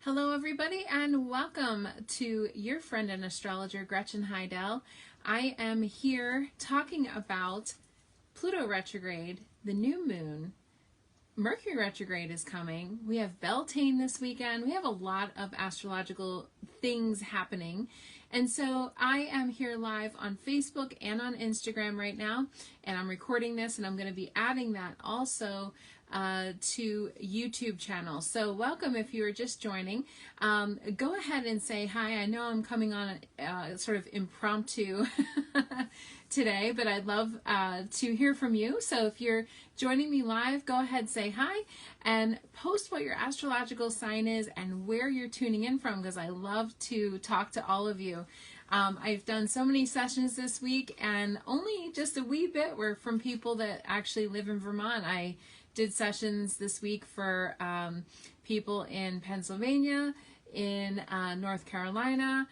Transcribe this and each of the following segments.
Hello everybody and welcome to your friend and astrologer Gretchen Heidel. I am here talking about Pluto retrograde, the new moon. Mercury retrograde is coming. We have Beltane this weekend. We have a lot of astrological things happening. And so I am here live on Facebook and on Instagram right now, and I'm recording this and I'm going to be adding that also to YouTube channel. So welcome if you are just joining. Go ahead and say hi. I know I'm coming on sort of impromptu today, but I'd love to hear from you. So if you're joining me live, go ahead, say hi, and post what your astrological sign is and where you're tuning in from, because I love to talk to all of you. I've done so many sessions this week, and only just a wee bit were from people that actually live in Vermont. I did sessions this week for people in Pennsylvania, in North Carolina,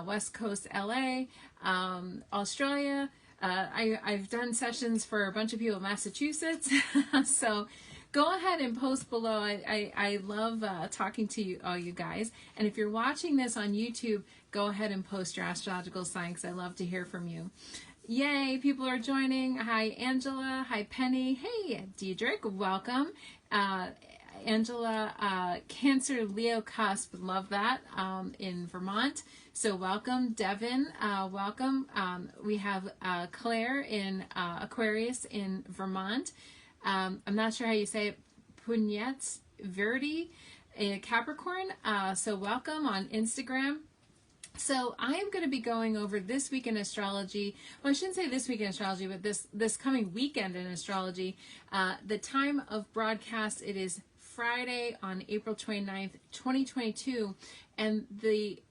West Coast LA, Australia. I've done sessions for a bunch of people in Massachusetts. So go ahead and post below. I love talking to you, all you guys. And if you're watching this on YouTube, go ahead and post your astrological sign, because I love to hear from you. Yay, people are joining. Hi, Angela. Hi, Penny. Hey, Diedrich. Welcome. Angela, Cancer, Leo cusp. Love that, in Vermont. So welcome. Devin, welcome. We have Claire in Aquarius in Vermont. I'm not sure how you say it. Punyet Verdi, Capricorn. So welcome on Instagram. So I am going to be going over this week in astrology. Well, I shouldn't say this week in astrology, but this coming weekend in astrology. The time of broadcast, it is Friday on April 29th, 2022. And the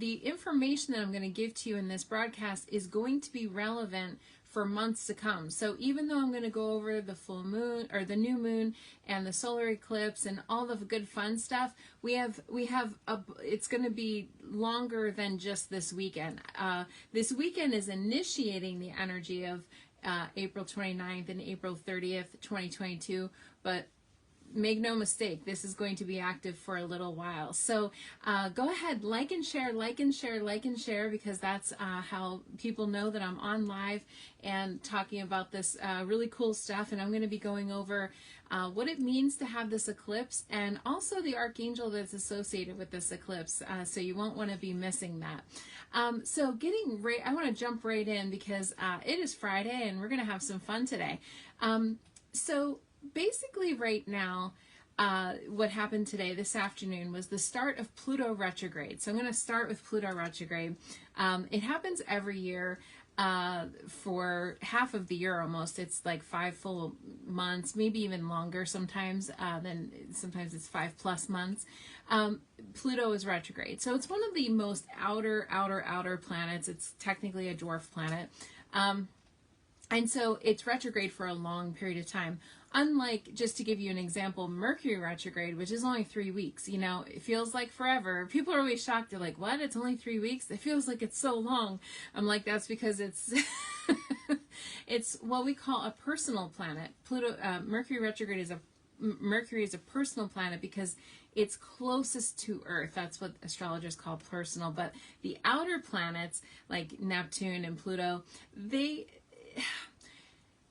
information that I'm going to give to you in this broadcast is going to be relevant for months to come. So even though I'm going to go over the full moon or the new moon and the solar eclipse and all the good fun stuff, it's going to be longer than just this weekend. This weekend is initiating the energy of April 29th and April 30th, 2022, but make no mistake, this is going to be active for a little while. So go ahead, like and share, like and share, like and share, because that's how people know that I'm on live and talking about this really cool stuff. And I'm going to be going over what it means to have this eclipse, and also the archangel that's associated with this eclipse. So you won't want to be missing that. So getting right, I want to jump right in, because it is Friday and we're going to have some fun today. So basically right now, what happened today, this afternoon, was the start of Pluto retrograde. So I'm going to start with Pluto retrograde. It happens every year for half of the year almost. It's like 5 full months, maybe even longer sometimes. Then sometimes it's 5+ months. Pluto is retrograde. So it's one of the most outer planets. It's technically a dwarf planet. And so it's retrograde for a long period of time. Unlike, just to give you an example, Mercury retrograde, which is only 3 weeks. You know, it feels like forever. People are always shocked. They're like, what? It's only 3 weeks? It feels like it's so long. I'm like, that's because it's it's what we call a personal planet. Mercury retrograde is Mercury is a personal planet because it's closest to Earth. That's what astrologers call personal. But the outer planets, like Neptune and Pluto,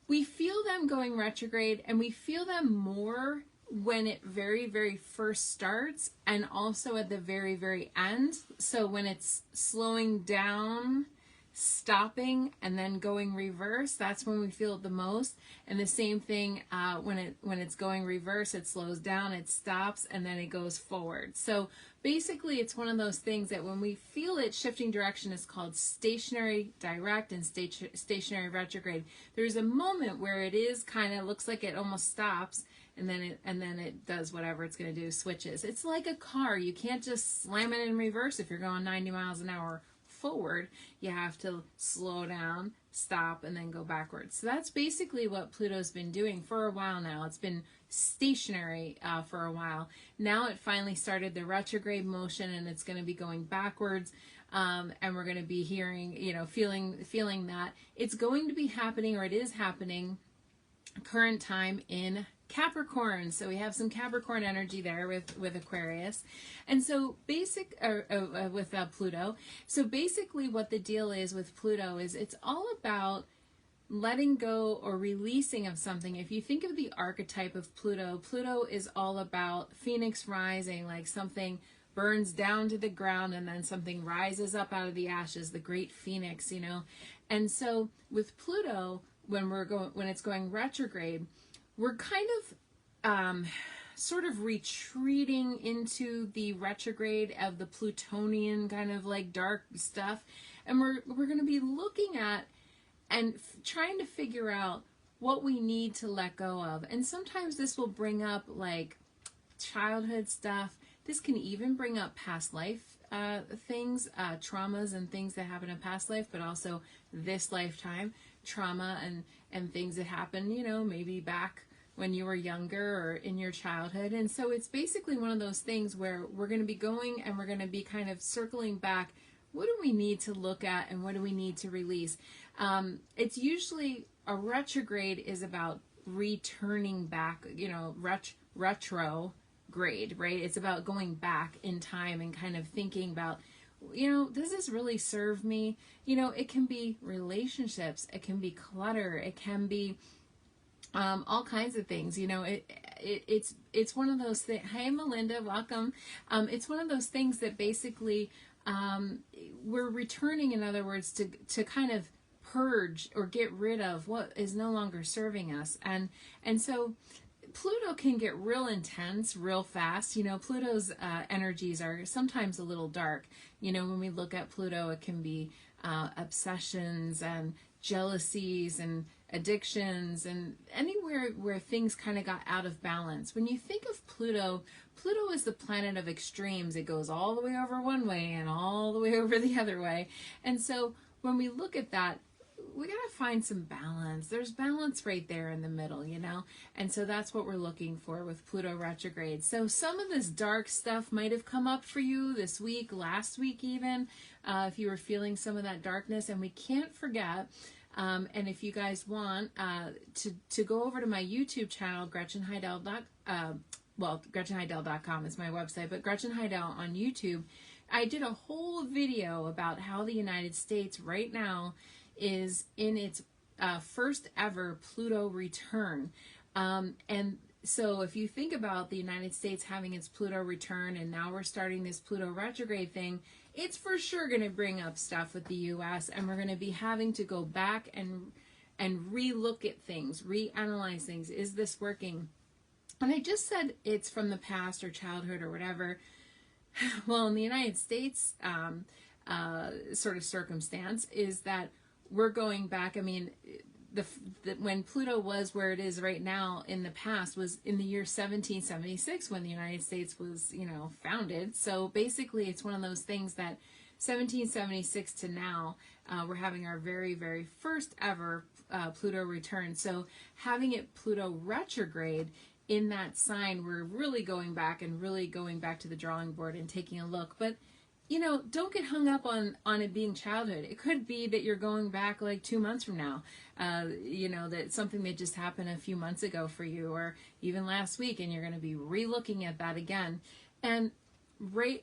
we feel them going retrograde, and we feel them more when it very, very first starts, and also at the very, very end. So when it's slowing down, stopping, and then going reverse, that's when we feel it the most. And the same thing when it's going reverse, it slows down, it stops, and then it goes forward. So basically, it's one of those things that when we feel it shifting direction, is called stationary direct and stationary retrograde. There's a moment where it is kind of looks like it almost stops, and then it does whatever it's going to do, switches. It's like a car. You can't just slam it in reverse if you're going 90 miles an hour forward. You have to slow down, stop, and then go backwards. So that's basically what Pluto's been doing for a while now. It's been stationary for a while. Now it finally started the retrograde motion, and it's going to be going backwards. And we're going to be hearing, feeling that it's going to be happening, or it is happening current time in Capricorn. So we have some Capricorn energy there with Aquarius. And so with Pluto. So basically what the deal is with Pluto is it's all about letting go or releasing of something. If you think of the archetype of Pluto, Pluto is all about phoenix rising, like something burns down to the ground and then something rises up out of the ashes, the great phoenix, you know. And so with Pluto, when it's going retrograde, we're kind of sort of retreating into the retrograde of the Plutonian kind of like dark stuff, and we're going to be looking at and trying to figure out what we need to let go of. And sometimes this will bring up like childhood stuff. This can even bring up past life things, traumas and things that happen in past life, but also this lifetime trauma and things that happen, you know, maybe back when you were younger or in your childhood. And so it's basically one of those things where we're going to be going and we're going to be kind of circling back. What do we need to look at and what do we need to release? It's usually a retrograde is about returning back, you know, retrograde, right? It's about going back in time and kind of thinking about, you know, does this really serve me? You know, it can be relationships, it can be clutter, it can be all kinds of things. You know, it's one of those things. Hey, Melinda, welcome. It's one of those things that basically we're returning, in other words, to kind of purge or get rid of what is no longer serving us. And so Pluto can get real intense real fast. You know, Pluto's energies are sometimes a little dark. You know, when we look at Pluto, it can be obsessions and jealousies and addictions and anywhere where things kind of got out of balance. When you think of Pluto, Pluto is the planet of extremes. It goes all the way over one way and all the way over the other way. And so when we look at that, we got to find some balance. There's balance right there in the middle, you know? And so that's what we're looking for with Pluto retrograde. So some of this dark stuff might have come up for you this week, last week even, if you were feeling some of that darkness. And we can't forget, and if you guys want to go over to my YouTube channel, GretchenHeidel.com is my website, but Gretchen Heidel on YouTube, I did a whole video about how the United States right now is in its first ever Pluto return. And so if you think about the United States having its Pluto return and now we're starting this Pluto retrograde thing, it's for sure going to bring up stuff with the US, and we're going to be having to go back and re-look at things, reanalyze things. Is this working? And I just said it's from the past or childhood or whatever. Well, in the United States sort of circumstance is that we're going back. I mean, when Pluto was where it is right now in the past was in the year 1776 when the United States was, you know, founded. So basically it's one of those things that 1776 to now, we're having our very, very first ever Pluto return. So having it Pluto retrograde in that sign, we're really going back to the drawing board and taking a look. But you know, don't get hung up on it being childhood. It could be that you're going back like 2 months from now. You know, that something that just happened a few months ago for you, or even last week, and you're going to be re-looking at that again. And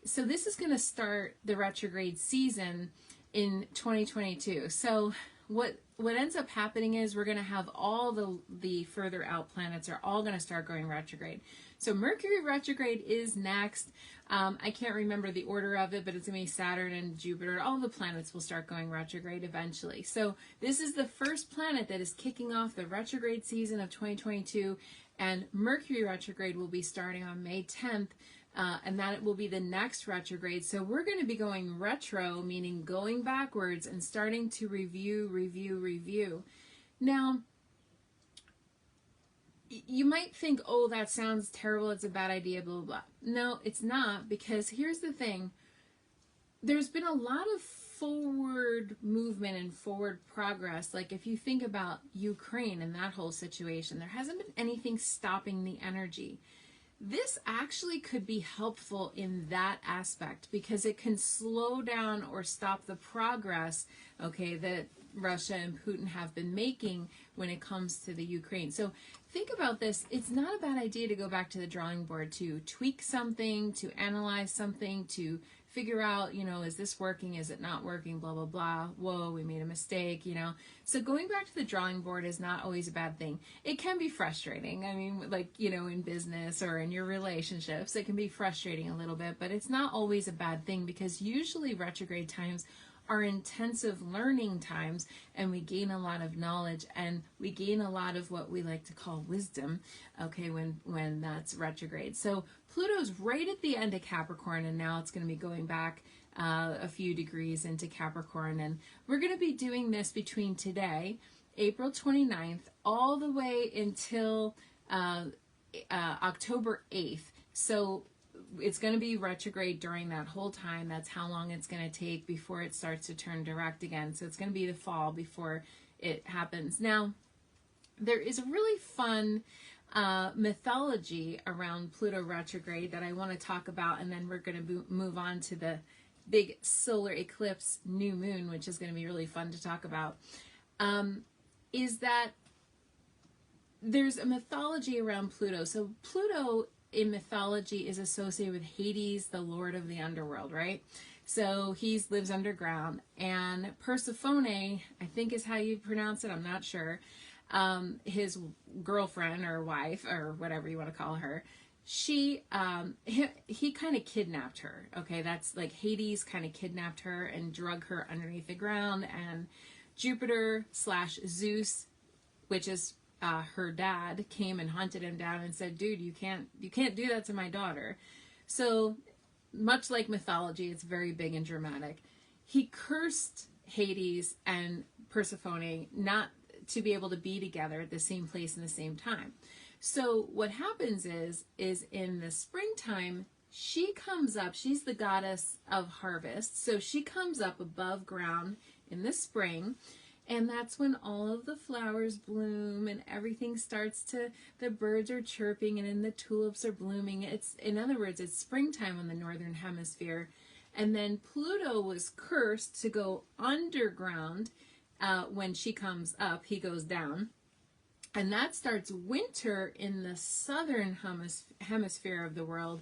so this is going to start the retrograde season in 2022. So what ends up happening is we're going to have all the further out planets are all going to start going retrograde. So Mercury retrograde is next. I can't remember the order of it, but it's going to be Saturn and Jupiter. All the planets will start going retrograde eventually. So this is the first planet that is kicking off the retrograde season of 2022, and Mercury retrograde will be starting on May 10th, and that will be the next retrograde. So we're going to be going retro, meaning going backwards and starting to review. Now, you might think, oh, that sounds terrible, it's a bad idea, blah, blah, blah. No, it's not, because here's the thing. There's been a lot of forward movement and forward progress. Like if you think about Ukraine and that whole situation, there hasn't been anything stopping the energy. This actually could be helpful in that aspect because it can slow down or stop the progress, okay, that Russia and Putin have been making when it comes to the Ukraine. So think about this. It's not a bad idea to go back to the drawing board, to tweak something, to analyze something, to figure out, you know, is this working? Is it not working? Blah, blah, blah. Whoa, we made a mistake, you know. So going back to the drawing board is not always a bad thing. It can be frustrating. I mean, like, you know, in business or in your relationships, it can be frustrating a little bit, but it's not always a bad thing, because usually retrograde times are intensive learning times, and we gain a lot of knowledge, and we gain a lot of what we like to call wisdom, okay, when that's retrograde. So Pluto's right at the end of Capricorn, and now it's going to be going back a few degrees into Capricorn, and we're going to be doing this between today, April 29th, all the way until October 8th. So it's going to be retrograde during that whole time. That's how long it's going to take before it starts to turn direct again. So it's going to be the fall before it happens. Now, there is a really fun mythology around Pluto retrograde that I want to talk about, and then we're going to move on to the big solar eclipse new moon, which is going to be really fun to talk about, is that there's a mythology around Pluto. So Pluto in mythology is associated with Hades, the lord of the underworld, right? So he lives underground, and Persephone, I think is how you pronounce it, I'm not sure, his girlfriend or wife or whatever you want to call her, he kind of kidnapped her, okay? That's like Hades kind of kidnapped her and drug her underneath the ground, and Jupiter / Zeus, which is her dad, came and hunted him down and said, dude, you can't do that to my daughter. So much like mythology, it's very big and dramatic. He cursed Hades and Persephone not to be able to be together at the same place in the same time. So what happens is in the springtime, she comes up, she's the goddess of harvest. So she comes up above ground in the spring, and that's when all of the flowers bloom and everything starts to, the birds are chirping and then the tulips are blooming. It's, in other words, it's springtime in the northern hemisphere. And then Pluto was cursed to go underground. When she comes up, he goes down. And that starts winter in the southern hemisphere of the world,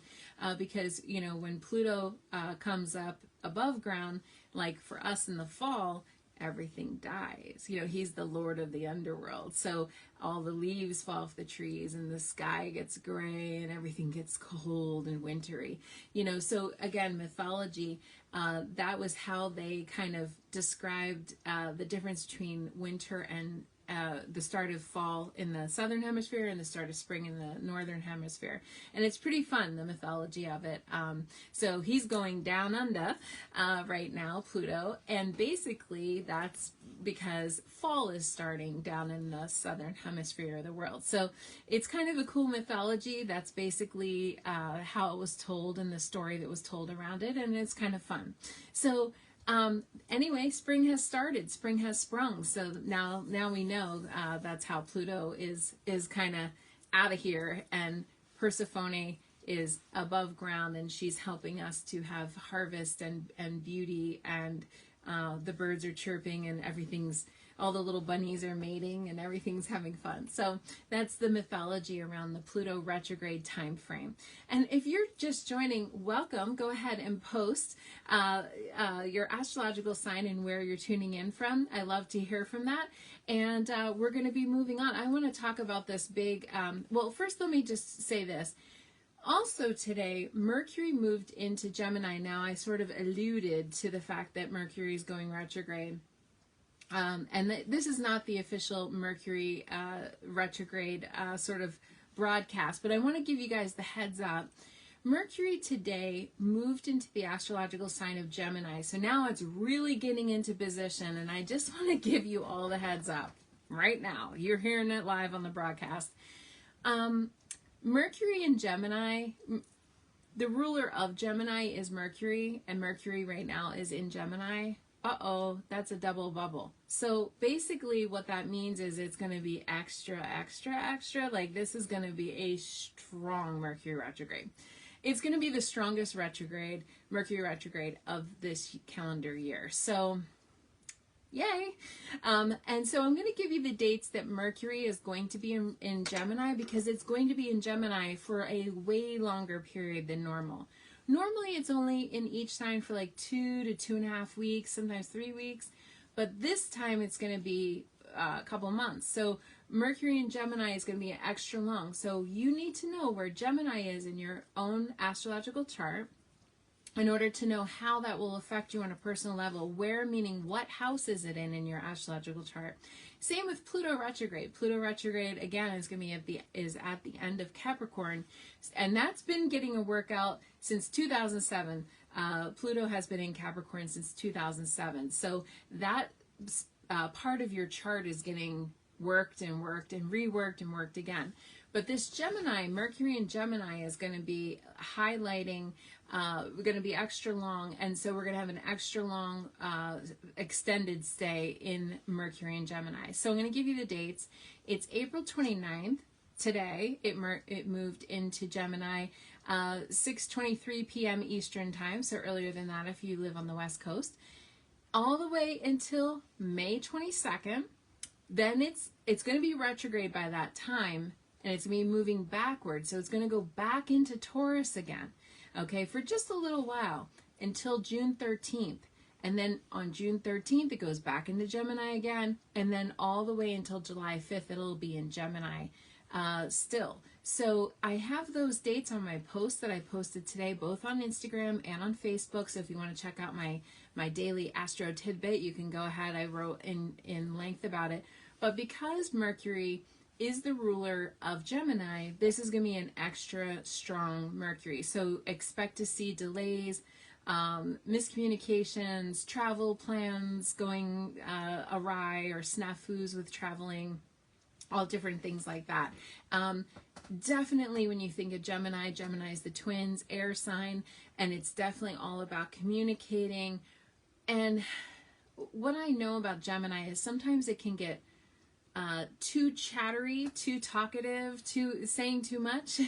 because, you know, when Pluto comes up above ground, like for us in the fall, everything dies. You know, he's the lord of the underworld. So all the leaves fall off the trees and the sky gets gray and everything gets cold and wintry. You know, so again, mythology, that was how they kind of described the difference between winter and the start of fall in the southern hemisphere and the start of spring in the northern hemisphere. And it's pretty fun, the mythology of it. So he's going down under right now, Pluto, and basically that's because fall is starting down in the southern hemisphere of the world. So it's kind of a cool mythology. That's basically how it was told in the story that was told around it, and it's kind of fun. So anyway, spring has started. Spring has sprung. So now we know that's how Pluto is kind of out of here, and Persephone is above ground, and she's helping us to have harvest and beauty, and the birds are chirping, and all the little bunnies are mating, and everything's having fun. So that's the mythology around the Pluto retrograde time frame. And if you're just joining, welcome. Go ahead and post your astrological sign and where you're tuning in from. I love to hear from that. And we're going to be moving on. I want to talk about this big, well, first let me just say this. Also today, Mercury moved into Gemini. Now, I sort of alluded to the fact that Mercury is going retrograde. This is not the official Mercury retrograde sort of broadcast, but I want to give you guys the heads up. Mercury today moved into the astrological sign of Gemini, so now it's really getting into position, and I just want to give you all the heads up right now. You're hearing it live on the broadcast. Mercury in Gemini, the ruler of Gemini is Mercury, and Mercury right now is in Gemini. Uh-oh, that's a double bubble. So basically what that means is it's going to be extra, extra, extra. Like this is going to be a strong Mercury retrograde. It's going to be the strongest Mercury retrograde of this calendar year. So Yay! And so I'm going to give you the dates that Mercury is going to be in Gemini, because it's going to be in Gemini for a way longer period than normal. Normally it's only in each sign for like 2 to 2.5 weeks, sometimes 3 weeks, but this time it's going to be a couple months. So Mercury in Gemini is going to be extra long. So you need to know where Gemini is in your own astrological chart in order to know how that will affect you on a personal level. Where, meaning what house is it in your astrological chart. Same with Pluto retrograde. Pluto retrograde again is going to be at the end of Capricorn, and that's been getting a workout since 2007. Pluto has been in Capricorn since 2007. So that part of your chart is getting worked and worked and reworked and worked again. But this Gemini, Mercury in Gemini, is going to be highlighting, we're going to be extra long, and so we're going to have an extra long extended stay in Mercury in Gemini. So I'm going to give you the dates. It's April 29th. Today, it moved into Gemini, 6:23 p.m. Eastern Time, so earlier than that if you live on the West Coast, all the way until May 22nd. Then it's going to be retrograde by that time, and it's going to be moving backwards. So it's going to go back into Taurus again, okay, for just a little while until June 13th. And then on June 13th, it goes back into Gemini again. And then all the way until July 5th, it'll be in Gemini still. So I have those dates on my post that I posted today, both on Instagram and on Facebook. So if you want to check out my daily Astro Tidbit, you can go ahead. I wrote in length about it. But because Mercury is the ruler of Gemini, this is going to be an extra strong Mercury. So expect to see delays, miscommunications, travel plans going awry, or snafus with traveling, all different things like that. Definitely when you think of Gemini, Gemini is the twins, air sign, and it's definitely all about communicating. And what I know about Gemini is sometimes it can get too chattery, too talkative, saying too much.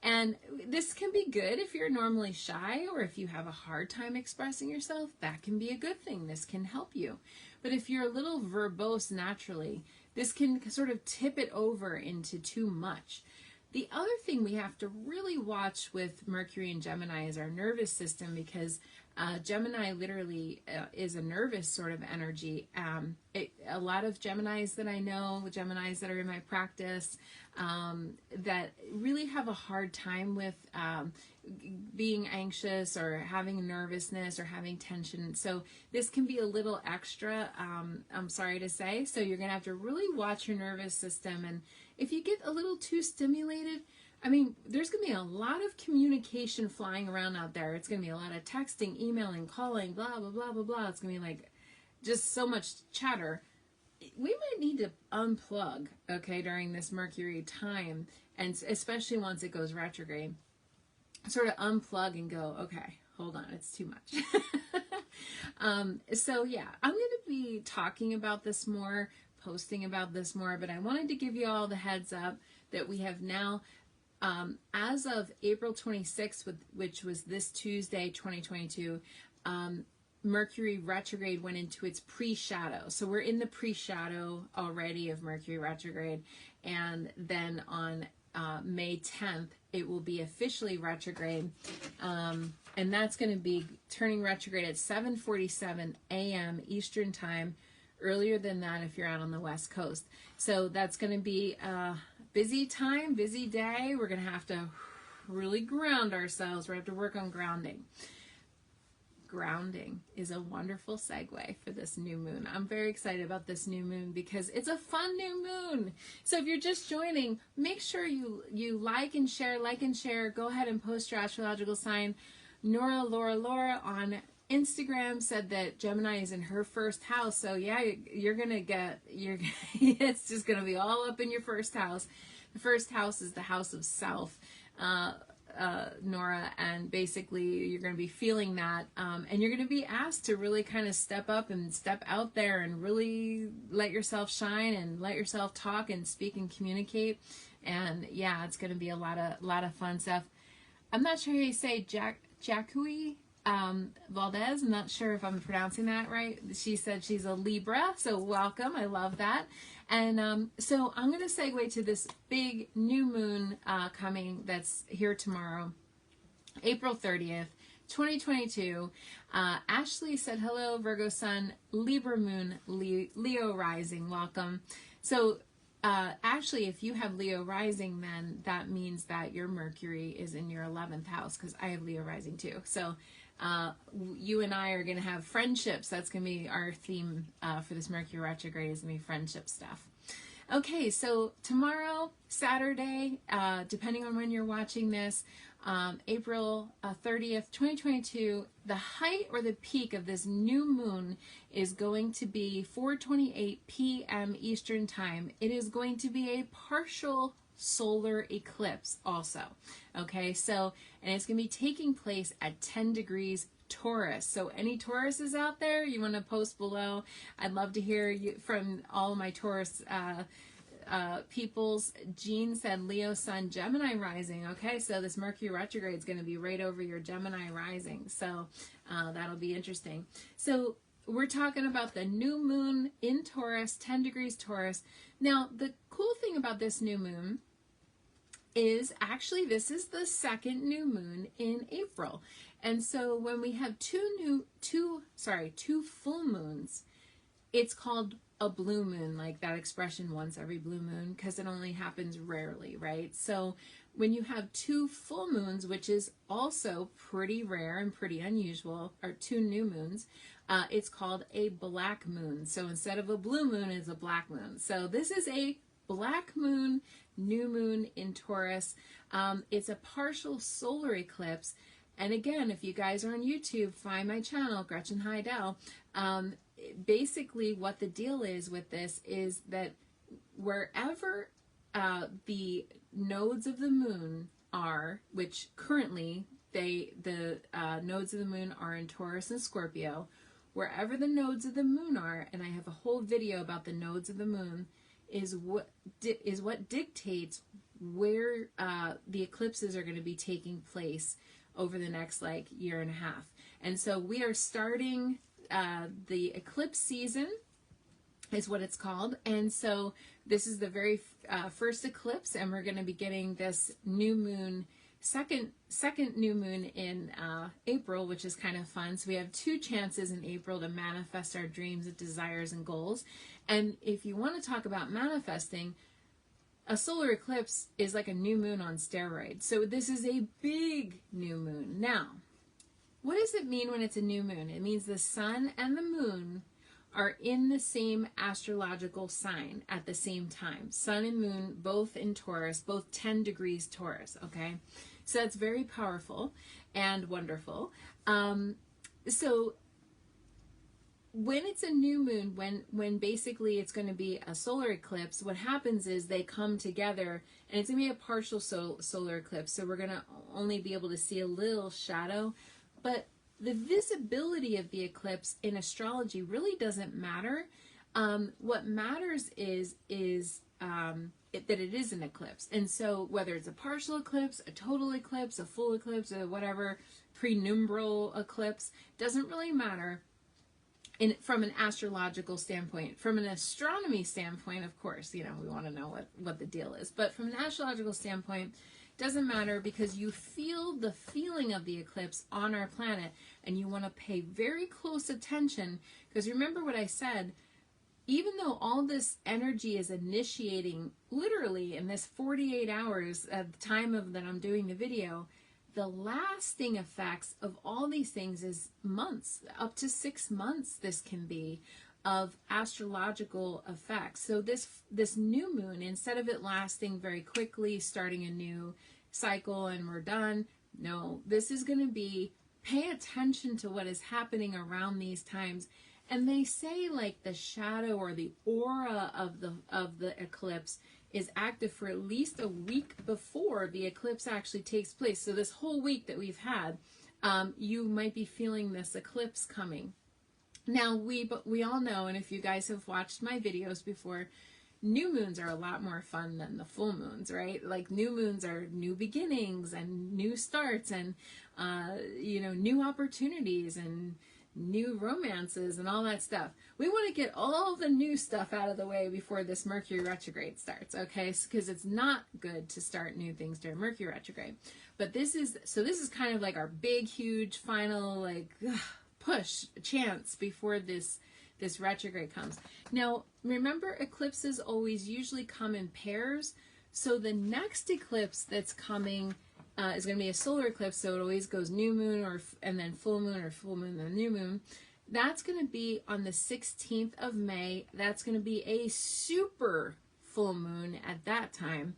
And this can be good if you're normally shy, or if you have a hard time expressing yourself. That can be a good thing. This can help you. But if you're a little verbose naturally, this can sort of tip it over into too much. The other thing we have to really watch with Mercury and Gemini is our nervous system, because Gemini literally is a nervous sort of energy. A lot of Geminis that I know, Geminis that are in my practice, that really have a hard time with being anxious or having nervousness or having tension. So this can be a little extra, I'm sorry to say. So you're going to have to really watch your nervous system. And if you get a little too stimulated, I mean, there's going to be a lot of communication flying around out there. It's going to be a lot of texting, emailing, calling, blah, blah, blah, blah, blah. It's going to be like just so much chatter. We might need to unplug, okay, during this Mercury time, and especially once it goes retrograde. Sort of unplug and go, okay, hold on, it's too much. So yeah, I'm going to be talking about this more, posting about this more, but I wanted to give you all the heads up that we have now, as of April 26th, which was this Tuesday, 2022, Mercury retrograde went into its pre-shadow. So we're in the pre-shadow already of Mercury retrograde. And then on May 10th, it will be officially retrograde. And that's going to be turning retrograde at 7:47 a.m. Eastern time. Earlier than that if you're out on the West Coast. So that's going to be a busy time, busy day. We're going to have to really ground ourselves. We're going to have to work on grounding. Grounding is a wonderful segue for this new moon. I'm very excited about this new moon because it's a fun new moon. So if you're just joining, make sure you like and share. Go ahead and post your astrological sign. Laura on Instagram said that Gemini is in her first house. So yeah, it's just going to be all up in your first house. The first house is the house of self. Nora, and basically you're going to be feeling that, and you're going to be asked to really kind of step up and step out there and really let yourself shine and let yourself talk and speak and communicate. And yeah, it's going to be a lot of fun stuff. I'm not sure how you say Jacui. Valdez. I'm not sure if I'm pronouncing that right. She said she's a Libra, so welcome. I love that. And so I'm going to segue to this big new moon coming that's here tomorrow, April 30th. 2022. Ashley said, hello, Virgo sun, Libra moon, Leo rising. Welcome. So, Ashley, if you have Leo rising, then that means that your Mercury is in your 11th house, because I have Leo rising too. So, you and I are going to have friendships. That's going to be our theme for this Mercury retrograde, is going to be friendship stuff. Okay, so tomorrow, Saturday, depending on when you're watching this, April 30th, 2022, the height or the peak of this new moon is going to be 4:28 p.m. Eastern Time. It is going to be a partial solar eclipse also. Okay, so, and it's going to be taking place at 10 degrees Taurus. So any Tauruses out there, you want to post below. I'd love to hear from all of my Taurus peoples. Jean said Leo sun, Gemini rising. Okay, so this Mercury retrograde is going to be right over your Gemini rising. So that'll be interesting. So we're talking about the new moon in Taurus, 10 degrees Taurus. Now, the cool thing about this new moon is actually this is the second new moon in April. And so when we have two full moons, it's called a blue moon, like that expression, once every blue moon, because it only happens rarely, right? So when you have two full moons, which is also pretty rare and pretty unusual, or two new moons, it's called a black moon. So instead of a blue moon, it's a black moon. So this is a black moon, new moon in Taurus. It's a partial solar eclipse. And again, if you guys are on YouTube, find my channel, Gretchen Heidel. Basically, what the deal is with this is that wherever the nodes of the moon are, which currently the nodes of the moon are in Taurus and Scorpio, wherever the nodes of the moon are, and I have a whole video about the nodes of the moon, is what dictates where the eclipses are going to be taking place over the next year and a half. And so we are starting the eclipse season, is what it's called. And so this is the very first eclipse, and we're going to be getting this new moon, second new moon in April, which is kind of fun. So we have 2 chances in April to manifest our dreams and desires and goals. And if you want to talk about manifesting, a solar eclipse is like a new moon on steroids. So this is a big new moon. Now, what does it mean when it's a new moon? It means the sun and the moon are in the same astrological sign at the same time. Sun and moon, both in Taurus, both 10 degrees Taurus, okay? So that's very powerful and wonderful. So when it's a new moon, when basically it's going to be a solar eclipse, what happens is they come together, and it's going to be a partial solar eclipse. So we're going to only be able to see a little shadow. But the visibility of the eclipse in astrology really doesn't matter. What matters is that it is an eclipse. And so whether it's a partial eclipse, a total eclipse, a full eclipse, or whatever, prenumbral eclipse, doesn't really matter from an astrological standpoint. From an astronomy standpoint, of course, we want to know what the deal is. But from an astrological standpoint, doesn't matter, because you feel the feeling of the eclipse on our planet, and you want to pay very close attention, because remember what I said, even though all this energy is initiating literally in this 48 hours at the time that I'm doing the video, the lasting effects of all these things is months, up to 6 months this can be, of astrological effects. So this new moon, instead of it lasting very quickly, starting a new cycle and we're done, no, this is going to be, pay attention to what is happening around these times. And they say the shadow or the aura of the eclipse is active for at least a week before the eclipse actually takes place. So this whole week that we've had, you might be feeling this eclipse coming. Now, we all know, and if you guys have watched my videos before, new moons are a lot more fun than the full moons, right? Like new moons are new beginnings and new starts and, you know, new opportunities and new romances and all that stuff. We want to get all the new stuff out of the way before this Mercury retrograde starts, okay? Because it's not good to start new things during Mercury retrograde. But this is kind of like our big, huge, final, like, push, chance before this retrograde comes. Now, remember, eclipses always usually come in pairs. So the next eclipse that's coming is going to be a solar eclipse, so it always goes new moon and then full moon, or full moon and then new moon. That's going to be on the 16th of May. That's going to be a super full moon at that time,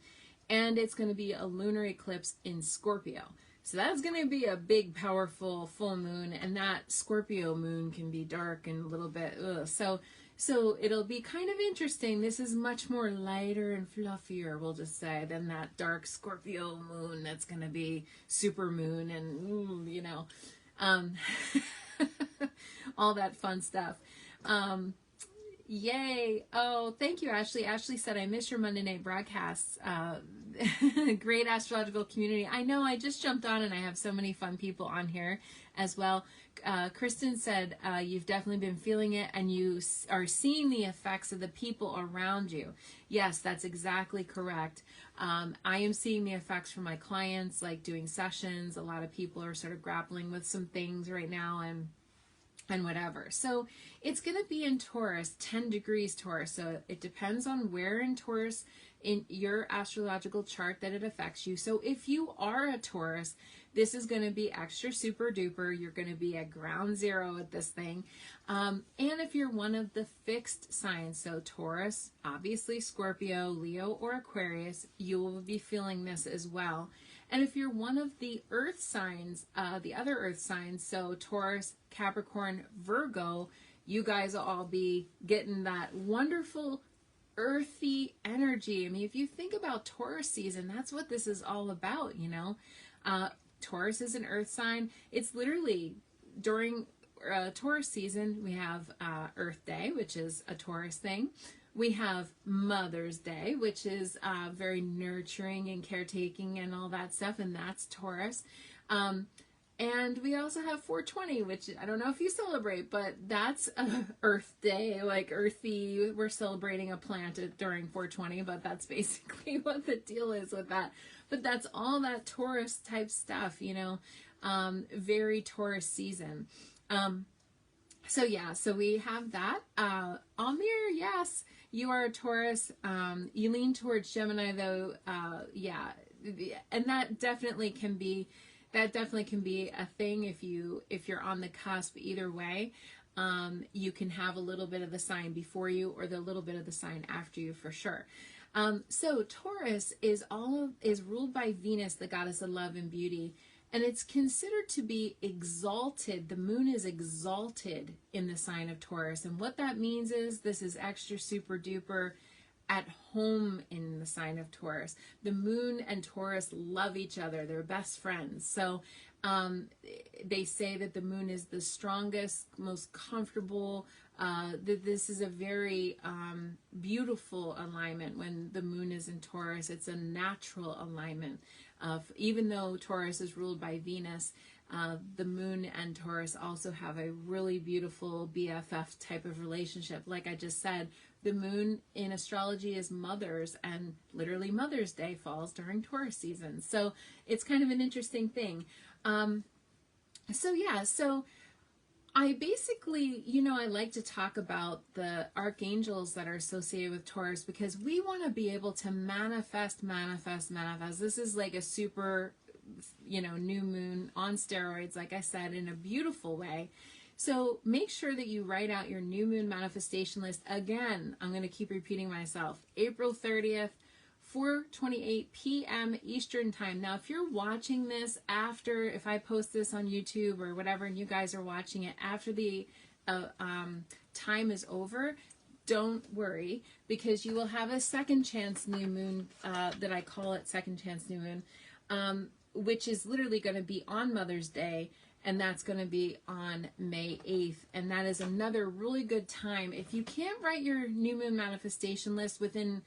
and it's going to be a lunar eclipse in Scorpio. So that's going to be a big, powerful full moon, and that Scorpio moon can be dark and a little bit, So it'll be kind of interesting. This is much more lighter and fluffier, we'll just say, than that dark Scorpio moon that's going to be super moon and, you know, all that fun stuff. Yay. Oh, thank you, Ashley. Ashley said, I miss your Monday night broadcasts. Great astrological community. I know, I just jumped on and I have so many fun people on here as well. Kristen said, you've definitely been feeling it and you are seeing the effects of the people around you. Yes, that's exactly correct. I am seeing the effects from my clients, like doing sessions. A lot of people are sort of grappling with some things right now and whatever. So it's going to be in Taurus, 10 degrees Taurus. So it depends on where in Taurus in your astrological chart that it affects you. So if you are a Taurus, this is going to be extra super duper. You're going to be at ground zero at this thing. And if you're one of the fixed signs, so Taurus, obviously Scorpio, Leo, or Aquarius, you will be feeling this as well. And if you're one of the earth signs, the other earth signs, so Taurus, Capricorn, Virgo, you guys will all be getting that wonderful earthy energy. I mean, if you think about Taurus season, that's what this is all about, you know. Taurus is an earth sign. It's literally during Taurus season, we have Earth Day, which is a Taurus thing. We have Mother's Day, which is very nurturing and caretaking and all that stuff, and that's Taurus. And we also have 420, which I don't know if you celebrate, but that's Earth Day, like earthy. We're celebrating a plant during 420, but that's basically what the deal is with that. But that's all that Taurus type stuff, you know, very Taurus season. So yeah, so we have that. Amir, yes, you are a Taurus. You lean towards Gemini though. Yeah, and that definitely can be a thing if you're on the cusp either way. You can have a little bit of the sign before you or the little bit of the sign after you for sure. So Taurus is ruled by Venus, the goddess of love and beauty, and it's considered to be exalted. The moon is exalted in the sign of Taurus, and what that means is this is extra super duper at home in the sign of Taurus. The moon and Taurus love each other. They're best friends. So they say that the moon is the strongest, most comfortable. This is a very beautiful alignment when the moon is in Taurus. It's a natural alignment. Even though Taurus is ruled by Venus, the moon and Taurus also have a really beautiful BFF type of relationship. Like I just said, the moon in astrology is mothers, and literally Mother's Day falls during Taurus season. So it's kind of an interesting thing. So I basically, you know, I like to talk about the archangels that are associated with Taurus because we want to be able to manifest. This is like a super, you know, new moon on steroids, like I said, in a beautiful way. So make sure that you write out your new moon manifestation list. Again, I'm going to keep repeating myself. April 30th, 4:28 p.m. Eastern time. Now, if you're watching this after, if I post this on YouTube or whatever, and you guys are watching it after the time is over, don't worry, because you will have a second chance new moon, that I call it second chance new moon, which is literally going to be on Mother's Day. and that's going to be on May 8th. And that is another really good time. If you can't write your new moon manifestation list within,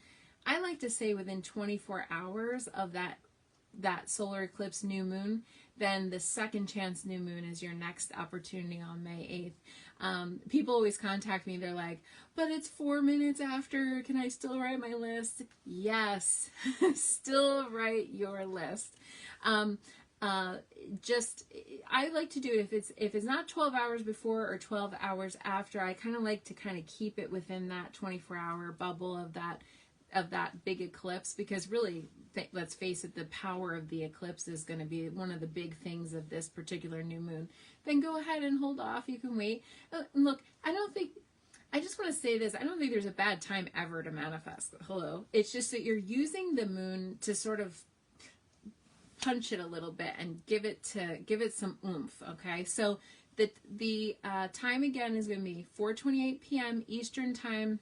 I like to say within 24 hours of that solar eclipse new moon, then the second chance new moon is your next opportunity on May 8th. People always contact me. They're like, but it's 4 minutes after. Can I still write my list? Yes, still write your list. I like to do it if it's not 12 hours before or 12 hours after. I kind of like to kind of keep it within that 24-hour bubble of that big eclipse, because really, let's face it, the power of the eclipse is going to be one of the big things of this particular new moon. Then go ahead and hold off. You can wait. Look, I just want to say this. I don't think there's a bad time ever to manifest. Hello. It's just that you're using the moon to sort of punch it a little bit and give it some oomph. Okay. So the time again is going to be 4:28 p.m. Eastern time.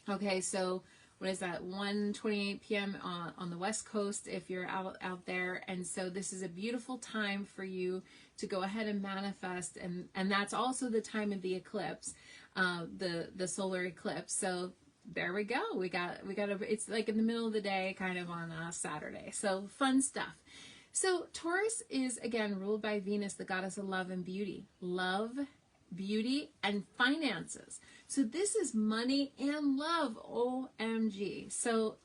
Okay. So what is that? 1:28 p.m. on the West Coast if you're out there. And so this is a beautiful time for you to go ahead and manifest. And that's also the time of the eclipse, the solar eclipse. So there we go. It's like in the middle of the day, kind of on a Saturday. So fun stuff. So Taurus is again ruled by Venus, the goddess of love and beauty. Love, beauty, and finances. So this is money and love. OMG. So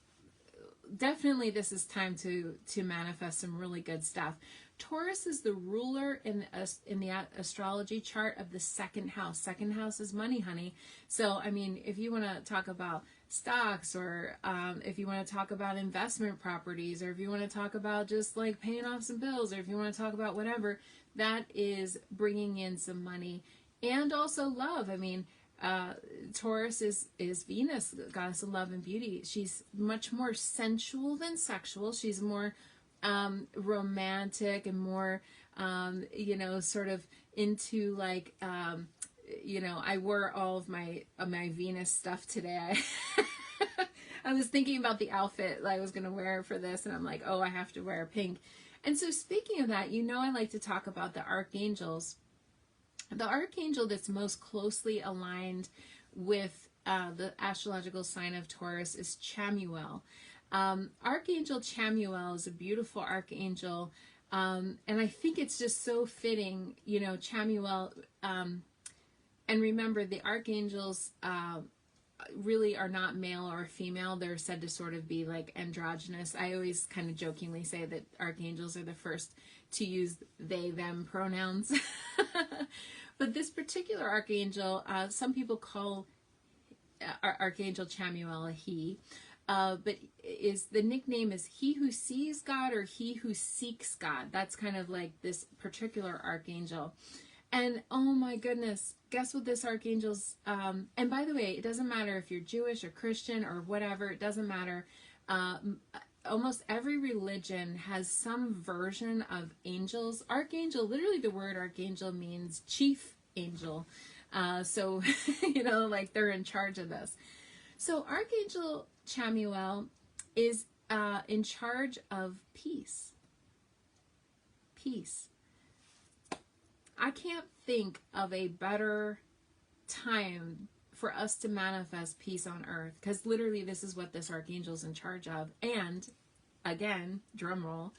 definitely this is time to manifest some really good stuff. Taurus is the ruler in the astrology chart of the second house. Second house is money, honey. So, I mean, if you want to talk about stocks, or if you want to talk about investment properties, or if you want to talk about just like paying off some bills, or if you want to talk about whatever, that is bringing in some money. And also love. I mean, Taurus is Venus, the goddess of love and beauty. She's much more sensual than sexual. She's more romantic and more, sort of into like, I wore all of my Venus stuff today. I was thinking about the outfit I was going to wear for this, and I'm like, oh, I have to wear pink. And so speaking of that, I like to talk about the archangels. The archangel that's most closely aligned with the astrological sign of Taurus is Chamuel. Archangel Chamuel is a beautiful archangel, and I think it's just so fitting, Chamuel, and remember the archangels really are not male or female. They're said to sort of be like androgynous. I always kind of jokingly say that archangels are the first to use they, them pronouns. But this particular archangel, some people call Archangel Chamuel a he, but the nickname is he who sees God or he who seeks God. That's kind of like this particular archangel. And oh my goodness, guess what this archangel's, and by the way, it doesn't matter if you're Jewish or Christian or whatever, it doesn't matter. Almost every religion has some version of angels. Archangel, literally the word archangel means chief angel. So, like they're in charge of this. So Archangel Chamuel is in charge of peace. Peace. I can't think of a better time for us to manifest peace on earth, because literally this is what this archangel is in charge of. And again, drum roll,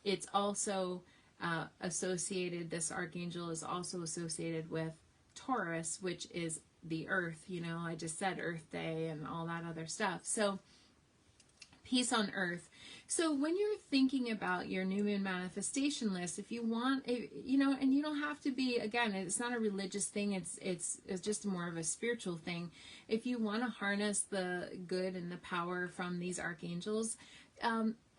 it's also this archangel is also associated with Taurus, which is the earth. I just said Earth Day and all that other stuff. So peace on earth. So when you're thinking about your new moon manifestation list, if you want, and you don't have to be, again, it's not a religious thing. It's just more of a spiritual thing. If you want to harness the good and the power from these archangels,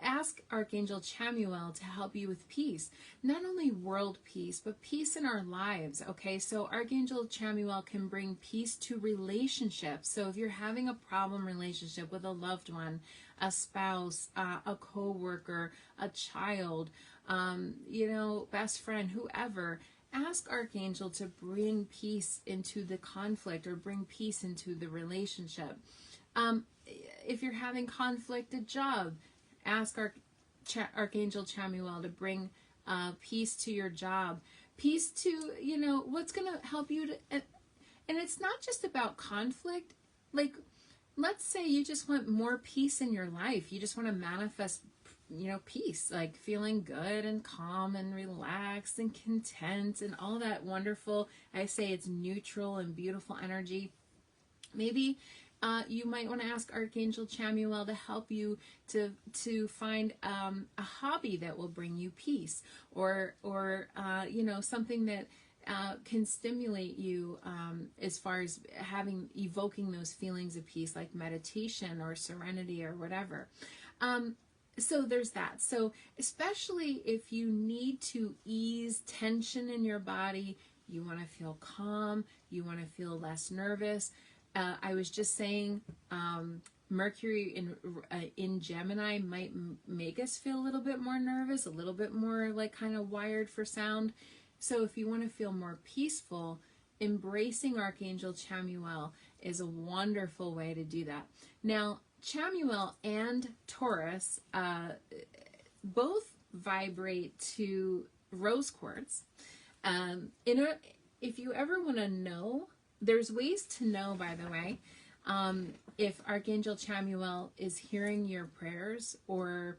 ask Archangel Chamuel to help you with peace. Not only world peace, but peace in our lives. Okay, so Archangel Chamuel can bring peace to relationships. So if you're having a problem relationship with a loved one, a spouse, a co-worker, a child, best friend, whoever, ask Archangel to bring peace into the conflict or bring peace into the relationship. If you're having conflict at job, ask Archangel Chamuel to bring peace to your job. Peace to, you know, what's going to help you to, and it's not just about conflict. Like, let's say you just want more peace in your life. You just want to manifest, you know, peace, like feeling good and calm and relaxed and content and all that wonderful, I say it's neutral and beautiful energy. Maybe you might want to ask Archangel Chamuel to help you to find a hobby that will bring you peace, or you know, something that can stimulate you as far as evoking those feelings of peace, like meditation or serenity or whatever. So there's that. So especially if you need to ease tension in your body, you want to feel calm, you want to feel less nervous. I was just saying, Mercury in Gemini might make us feel a little bit more nervous, a little bit more like kind of wired for sound. So if you want to feel more peaceful, embracing Archangel Chamuel is a wonderful way to do that. Now, Chamuel and Taurus both vibrate to rose quartz. If you ever want to know, there's ways to know, by the way, if Archangel Chamuel is hearing your prayers, or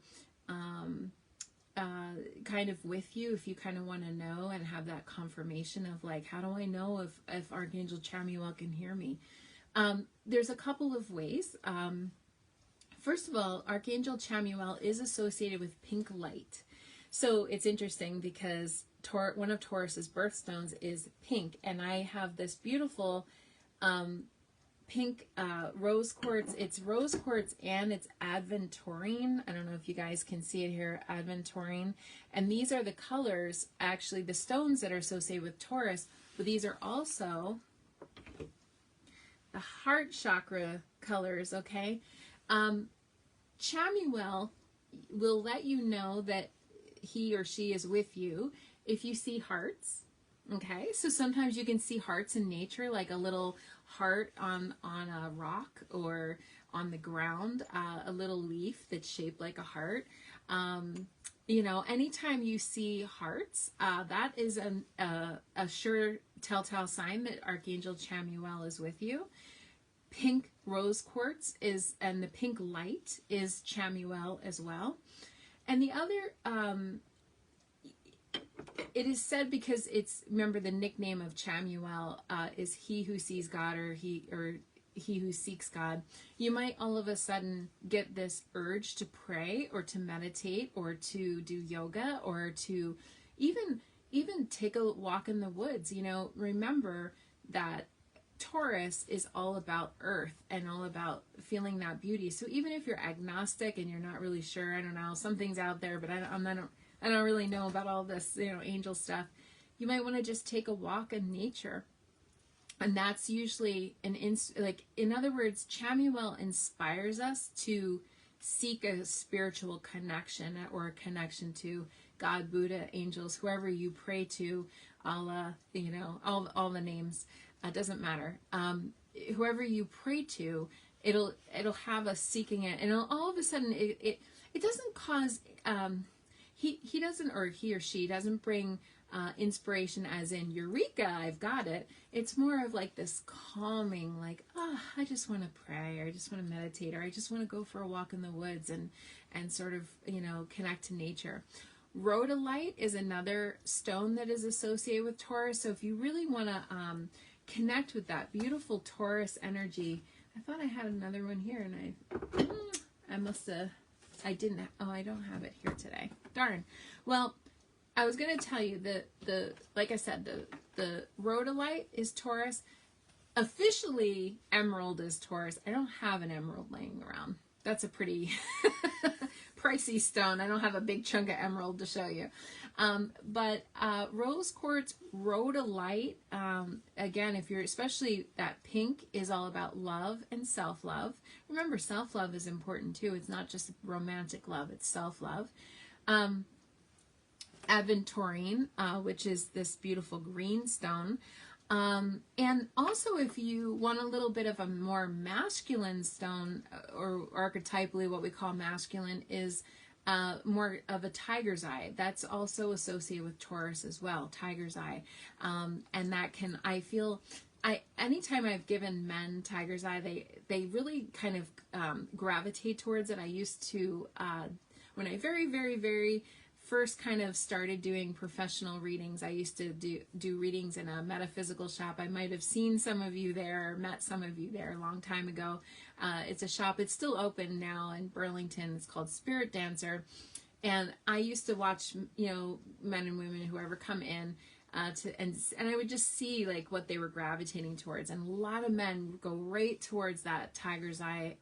kind of with you, if you kind of want to know and have that confirmation of like, how do I know if Archangel Chamuel can hear me? There's a couple of ways. First of all, Archangel Chamuel is associated with pink light. So it's interesting because one of Taurus's birthstones is pink, and I have this beautiful pink rose quartz. It's rose quartz and it's aventurine. I don't know if you guys can see it here, aventurine. And these are the colors, actually the stones that are associated with Taurus, but these are also the heart chakra colors, okay? Chamuel will let you know that he or she is with you if you see hearts. Okay, so sometimes you can see hearts in nature, like a little heart on a rock or on the ground, a little leaf that's shaped like a heart. You know, anytime you see hearts, that is a sure telltale sign that Archangel Chamuel is with you. Pink rose quartz and the pink light is Chamuel as well. And the other, it is said, because it's, remember the nickname of Chamuel is he who sees God, or he who seeks God. You might all of a sudden get this urge to pray or to meditate or to do yoga or to even take a walk in the woods. You know, remember that Taurus is all about earth and all about feeling that beauty. So even if you're agnostic and you're not really sure, I don't know, something's out there, but I don't really know about all this, you know, angel stuff, you might want to just take a walk in nature. And that's usually in other words, Chamuel inspires us to seek a spiritual connection, or a connection to God, Buddha, angels, whoever you pray to, Allah, you know, all the names. Doesn't matter. Whoever you pray to, it'll have us seeking it, and all of a sudden it doesn't cause he doesn't, or he or she doesn't bring inspiration as in eureka, I've got it. It's more of like this calming, like, I just want to pray, or I just want to meditate, or I just want to go for a walk in the woods and sort of, you know, connect to nature. Rhodolite is another stone that is associated with Taurus. So if you really want to connect with that beautiful Taurus energy, I thought I had another one here, and I didn't. Oh, I don't have it here today. Darn. Well, I was going to tell you the like I said, the rhodolite is Taurus. Officially, emerald is Taurus. I don't have an emerald laying around. That's a pretty pricey stone. I don't have a big chunk of emerald to show you. But rose quartz, rhodolite, again, if you're, especially that pink is all about love and self-love. Remember, self-love is important too. It's not just romantic love, it's self-love. Aventurine, which is this beautiful green stone. And also, if you want a little bit of a more masculine stone, or archetypally what we call masculine, is more of a tiger's eye. That's also associated with Taurus as well, tiger's eye. And that can, I feel, anytime I've given men tiger's eye, they really kind of gravitate towards it. I used to, when I very first kind of started doing professional readings, I used to do readings in a metaphysical shop. I might have seen some of you there or met some of you there a long time ago. It's a shop, it's still open now in Burlington. It's called Spirit Dancer. And I used to watch, men and women, whoever come in, and I would just see like what they were gravitating towards. And a lot of men go right towards that tiger's eye.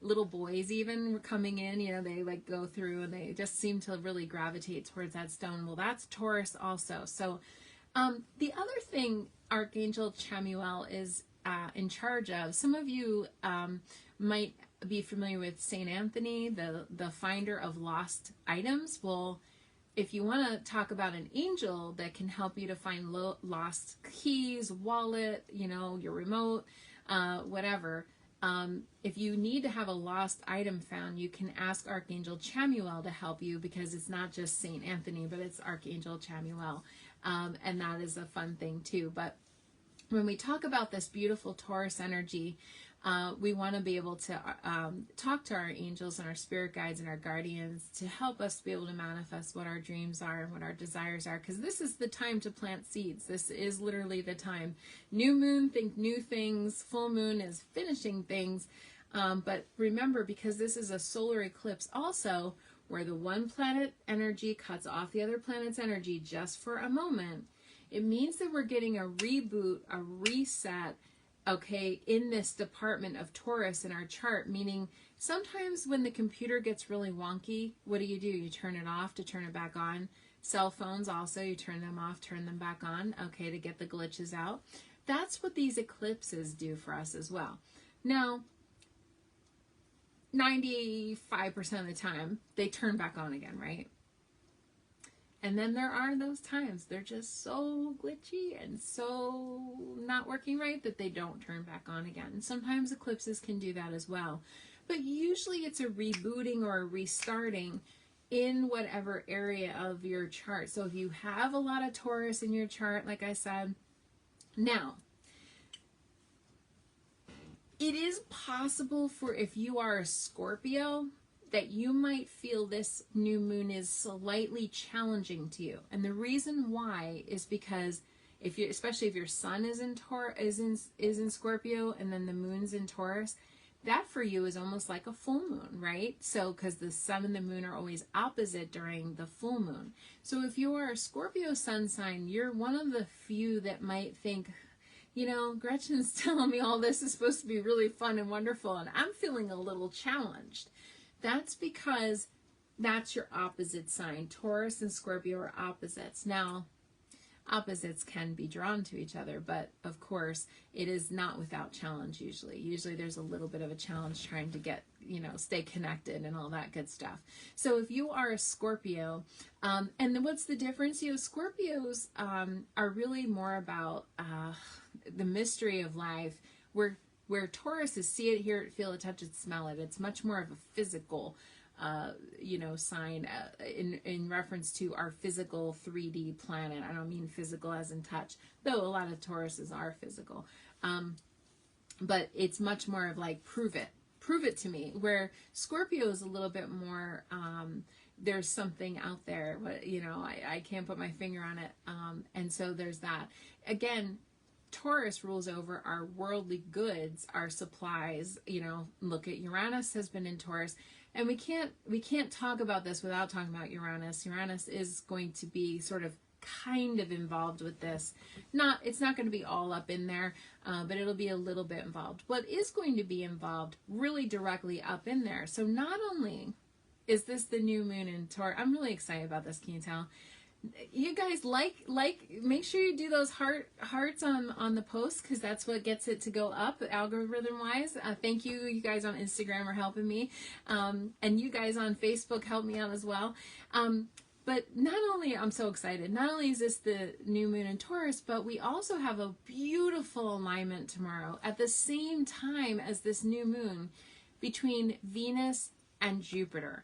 Little boys even were coming in, they like go through and they just seem to really gravitate towards that stone. Well, that's Taurus also. So the other thing Archangel Chamuel is in charge of, some of you might be familiar with Saint Anthony, the finder of lost items. Well, if you want to talk about an angel that can help you to find lost keys, wallet, your remote, whatever, if you need to have a lost item found, you can ask Archangel Chamuel to help you, because it's not just Saint Anthony, but it's Archangel Chamuel. And that is a fun thing too. But when we talk about this beautiful Taurus energy, we want to be able to talk to our angels and our spirit guides and our guardians to help us be able to manifest what our dreams are and what our desires are, because this is the time to plant seeds. This is literally the time. New moon, think new things. Full moon is finishing things. But remember, because this is a solar eclipse also, where the one planet energy cuts off the other planet's energy just for a moment, it means that we're getting a reboot, a reset, okay, in this department of Taurus in our chart. Meaning sometimes when the computer gets really wonky, what do? You turn it off to turn it back on. Cell phones also, you turn them off, turn them back on, okay, to get the glitches out. That's what these eclipses do for us as well. Now, 95% of the time, they turn back on again, right? And then there are those times they're just so glitchy and so not working right that they don't turn back on again. And sometimes eclipses can do that as well. But usually it's a rebooting or a restarting in whatever area of your chart. So if you have a lot of Taurus in your chart, like I said, now, it is possible for, if you are a Scorpio, that you might feel this new moon is slightly challenging to you. And the reason why is because if you, especially if your sun is in Scorpio and then the moon's in Taurus, that for you is almost like a full moon, right? So because the sun and the moon are always opposite during the full moon. So if you are a Scorpio sun sign, you're one of the few that might think, Gretchen's telling me all this is supposed to be really fun and wonderful, and I'm feeling a little challenged. That's because that's your opposite sign. Taurus and Scorpio are opposites. Now, opposites can be drawn to each other, but of course, it is not without challenge usually. Usually there's a little bit of a challenge trying to get, stay connected and all that good stuff. So if you are a Scorpio, and then what's the difference? Scorpios are really more about the mystery of life, where Taurus is see it, hear it, feel it, touch it, smell it. It's much more of a physical, sign in reference to our physical 3D planet. I don't mean physical as in touch, though a lot of Tauruses are physical. But it's much more of like, prove it to me. Where Scorpio is a little bit more, there's something out there, but I can't put my finger on it. And so there's that. Again, Taurus rules over our worldly goods, our supplies. Look at Uranus has been in Taurus, and we can't talk about this without talking about Uranus. Uranus is going to be sort of kind of involved with this. It's not going to be all up in there, but it'll be a little bit involved. What is going to be involved really directly up in there. So not only is this the new moon in Taurus, I'm really excited about this. Can you tell? You guys make sure you do those hearts on the post, because that's what gets it to go up algorithm wise. Thank you guys on Instagram are helping me, and you guys on Facebook help me out as well. But not only, I'm so excited, not only is this the new moon in Taurus, but we also have a beautiful alignment tomorrow at the same time as this new moon between Venus and Jupiter.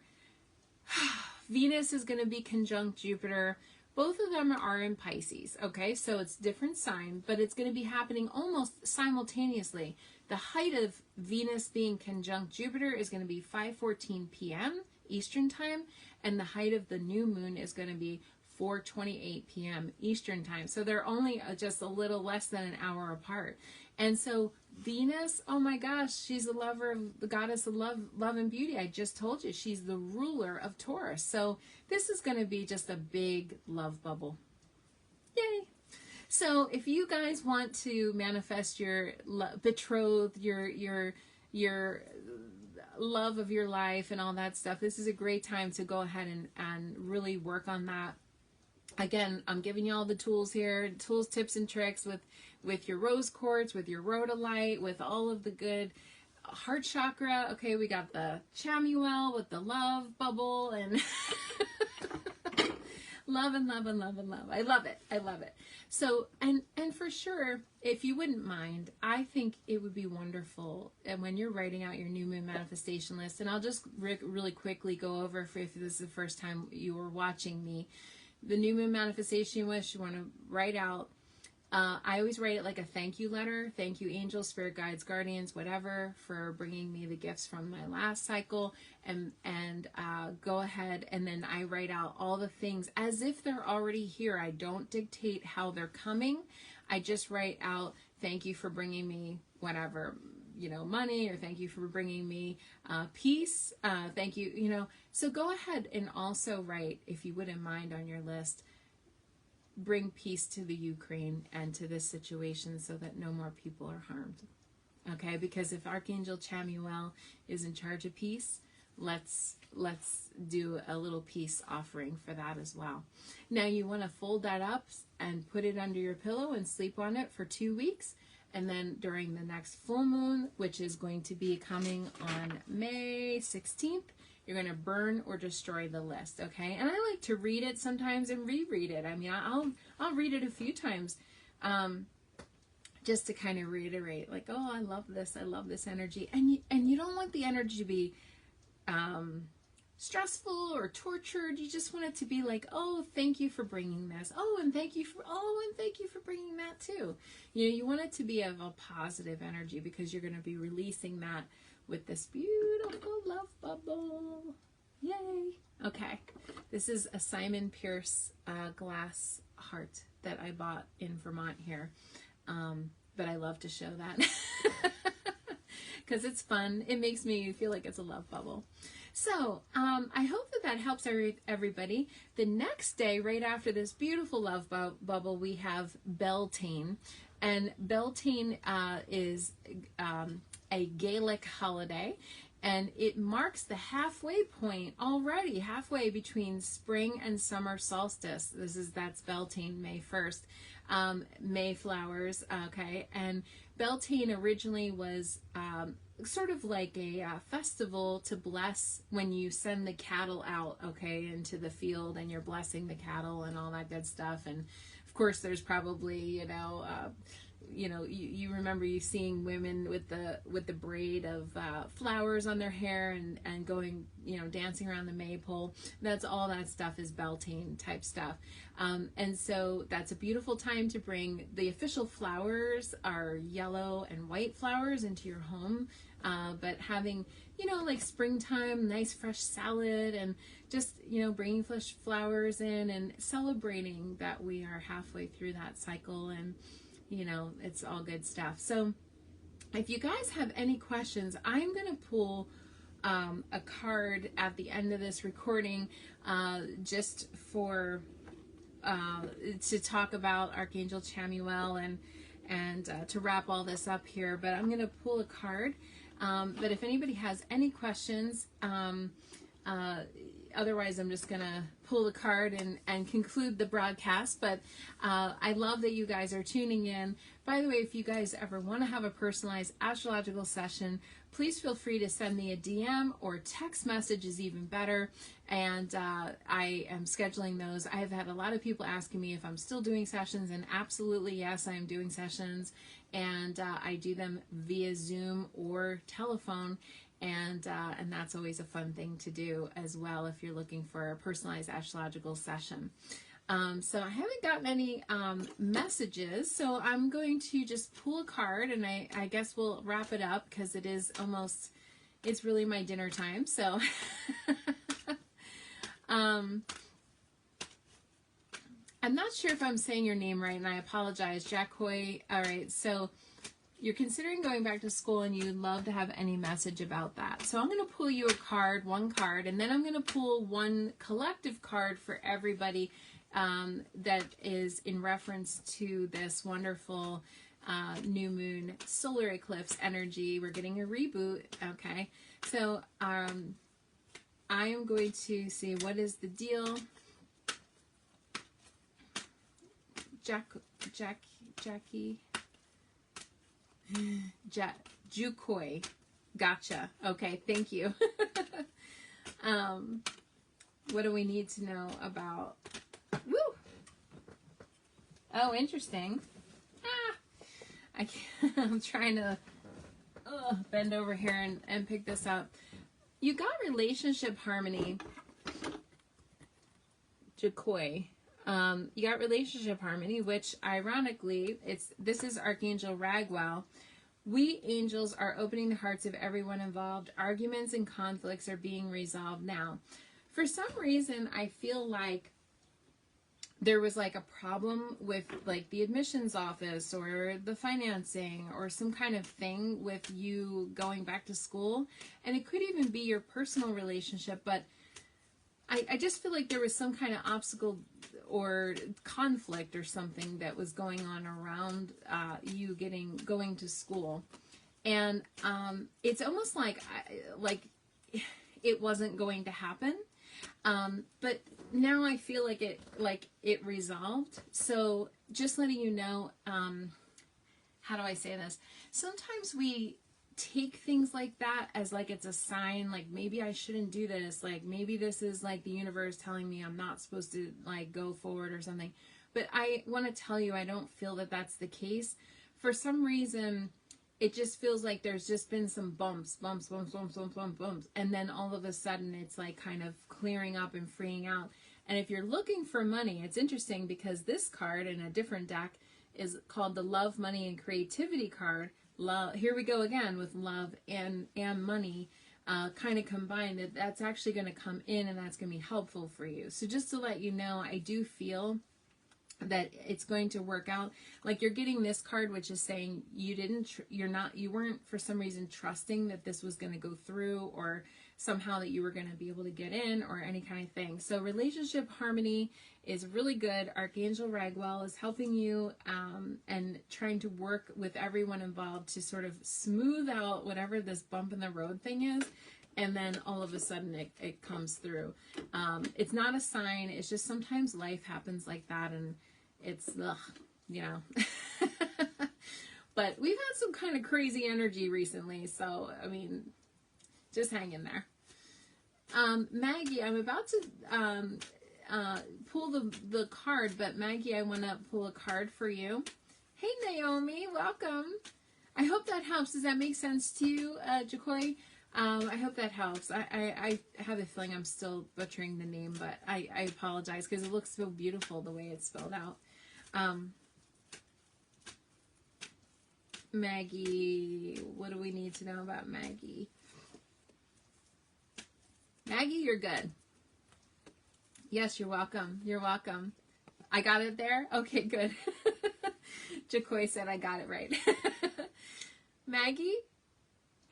Venus is going to be conjunct Jupiter. Both of them are in Pisces, okay? So it's different sign, but it's going to be happening almost simultaneously. The height of Venus being conjunct Jupiter is going to be 5:14 p.m. Eastern time, and the height of the new moon is going to be 4:28 p.m. Eastern time. So they're only just a little less than an hour apart. And so Venus, oh my gosh, she's the lover of the goddess of love and beauty. I just told you she's the ruler of Taurus. So this is going to be just a big love bubble. Yay. So if you guys want to manifest your betrothed, your love of your life and all that stuff, this is a great time to go ahead and really work on that. Again, I'm giving you all the tools here, tools, tips, and tricks with your rose quartz, with your rhodolite, with all of the good heart chakra. Okay, we got the Chamuel with the love bubble and love and love and love and love. I love it. I love it. So, and for sure, if you wouldn't mind, I think it would be wonderful when you're writing out your new moon manifestation list, and I'll just really quickly go over if this is the first time you were watching me. The new moon manifestation list, you want to write out, I always write it like a thank you letter. Thank you, angels, spirit guides, guardians, whatever, for bringing me the gifts from my last cycle. And go ahead, and then I write out all the things as if they're already here. I don't dictate how they're coming. I just write out, thank you for bringing me whatever, money, or thank you for bringing me peace. Thank you, So go ahead and also write, if you wouldn't mind, on your list, bring peace to the Ukraine and to this situation so that no more people are harmed. Okay, because if Archangel Chamuel is in charge of peace, let's do a little peace offering for that as well. Now you want to fold that up and put it under your pillow and sleep on it for 2 weeks. And then during the next full moon, which is going to be coming on May 16th, you're going to burn or destroy the list, okay? And I like to read it sometimes and reread it. I mean, I'll read it a few times just to kind of reiterate, like, oh, I love this energy. And you don't want the energy to be stressful or tortured. You just want it to be like, oh, thank you for bringing this. Oh, and thank you for bringing that too. You want it to be of a positive energy, because you're going to be releasing that with this beautiful love bubble. Yay. Okay. This is a Simon Pierce glass heart that I bought in Vermont here. But I love to show that because it's fun. It makes me feel like it's a love bubble. So I hope that helps everybody. The next day, right after this beautiful love bubble, we have Beltane. And Beltane is a Gaelic holiday, and it marks the halfway point already, halfway between spring and summer solstice. That's Beltane, May 1st. Mayflowers, okay, and Beltane originally was sort of like a festival to bless when you send the cattle out, okay, into the field, and you're blessing the cattle and all that good stuff. And of course, there's probably, you remember you seeing women with the braid of flowers on their hair and going, dancing around the maypole. That's all that stuff is Beltane type stuff. And so that's a beautiful time to bring the official flowers are yellow and white flowers into your home. But having, like springtime, nice fresh salad, and just, bringing fresh flowers in and celebrating that we are halfway through that cycle, and it's all good stuff. So if you guys have any questions, I'm going to pull a card at the end of this recording just for to talk about Archangel Chamuel and to wrap all this up here. But I'm going to pull a card. But if anybody has any questions, otherwise I'm just going to pull the card and conclude the broadcast. But I love that you guys are tuning in. By the way, if you guys ever want to have a personalized astrological session, please feel free to send me a DM, or text message is even better. And I am scheduling those. I have had a lot of people asking me if I'm still doing sessions, and absolutely yes, I am doing sessions. And I do them via Zoom or telephone. And that's always a fun thing to do as well if you're looking for a personalized astrological session. So I haven't gotten any messages, so I'm going to just pull a card, and I guess we'll wrap it up because it is almost, it's really my dinner time. So I'm not sure if I'm saying your name right, and I apologize, Jack Hoy. All right, so you're considering going back to school, and you'd love to have any message about that. So I'm going to pull you a card, one card, and then I'm going to pull one collective card for everybody that is in reference to this wonderful new moon solar eclipse energy. We're getting a reboot. Okay, so I am going to see what is the deal. Jackie Jukoi. Gotcha. Okay, thank you. What do we need to know about? Woo! Oh, interesting. I can't, I'm trying to bend over here and pick this up. You got relationship harmony, Jukoi. You got relationship harmony, which ironically, this is Archangel Ragwell. We angels are opening the hearts of everyone involved. Arguments and conflicts are being resolved now. For some reason, I feel like there was like a problem with like the admissions office or the financing or some kind of thing with you going back to school. And it could even be your personal relationship, but I just feel like there was some kind of obstacle or conflict or something that was going on around you going to school. And it's almost like it wasn't going to happen. But now I feel like it resolved. So just letting you know, how do I say this? Sometimes we take things like that as like it's a sign, like maybe I shouldn't do this, like maybe this is like the universe telling me I'm not supposed to like go forward or something. But I want to tell you, I don't feel that that's the case. For some reason, it just feels like there's just been some bumps, and then all of a sudden it's like kind of clearing up and freeing out. And if you're looking for money, it's interesting because this card in a different deck is called the Love, Money, and Creativity card. Love, here we go again with love and money kind of combined. That's actually going to come in, and that's going to be helpful for you. So just to let you know, I do feel that it's going to work out. Like you're getting this card, which is saying you weren't for some reason trusting that this was going to go through, or somehow that you were going to be able to get in, or any kind of thing. So relationship harmony is really good. Archangel Ragwell is helping you and trying to work with everyone involved to sort of smooth out whatever this bump in the road thing is. And then all of a sudden it comes through. It's not a sign. It's just sometimes life happens like that, and it's, you know. But we've had some kind of crazy energy recently. So, I mean, just hang in there. Maggie, I'm about to pull the card, but Maggie, I want to pull a card for you. Hey, Naomi, welcome. I hope that helps. Does that make sense to you, Jakoi? I hope that helps. I have a feeling I'm still butchering the name, but I apologize because it looks so beautiful the way it's spelled out. Maggie, what do we need to know about Maggie? Maggie, you're good. Yes, you're welcome. You're welcome. I got it there? Okay, good. Jakoi said I got it right. Maggie,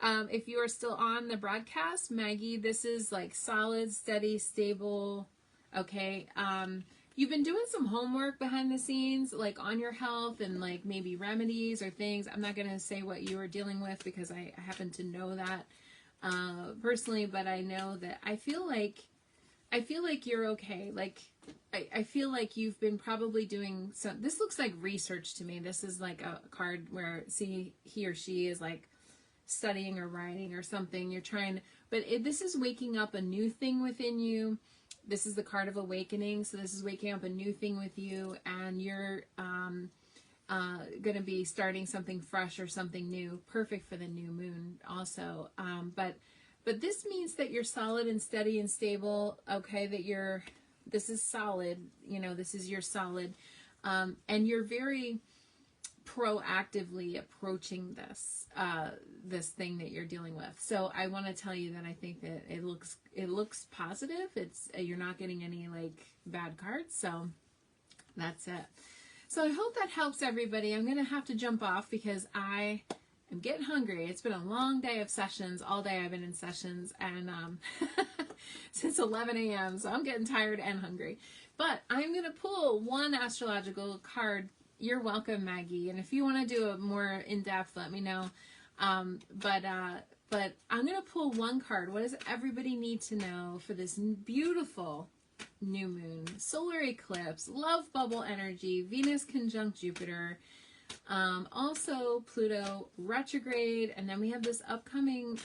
if you are still on the broadcast, Maggie, this is like solid, steady, stable. Okay. You've been doing some homework behind the scenes, like on your health and like maybe remedies or things. I'm not going to say what you are dealing with because I happen to know that personally, but I know that I feel like you're okay. Like, I feel like you've been probably doing some, this looks like research to me. This is like a card where, see, he or she is like studying or writing or something. You're trying, but this is waking up a new thing within you. This is the card of awakening. So this is waking up a new thing with you, and you're going to be starting something fresh or something new, perfect for the new moon also. But But this means that you're solid and steady and stable, okay, that this is solid, you know, this is your solid, and you're very proactively approaching this thing that you're dealing with. So I want to tell you that I think that it looks positive. You're not getting any like bad cards, so that's it. So I hope that helps everybody. I'm gonna have to jump off because I am getting hungry. It's been a long day of sessions. All day I've been in sessions, and since 11 a.m. So I'm getting tired and hungry. But I'm gonna pull one astrological card. You're welcome, Maggie. And if you want to do it more in depth, let me know. But I'm gonna pull one card. What does everybody need to know for this beautiful new moon, solar eclipse, love bubble energy, Venus conjunct Jupiter, also Pluto retrograde, and then we have this upcoming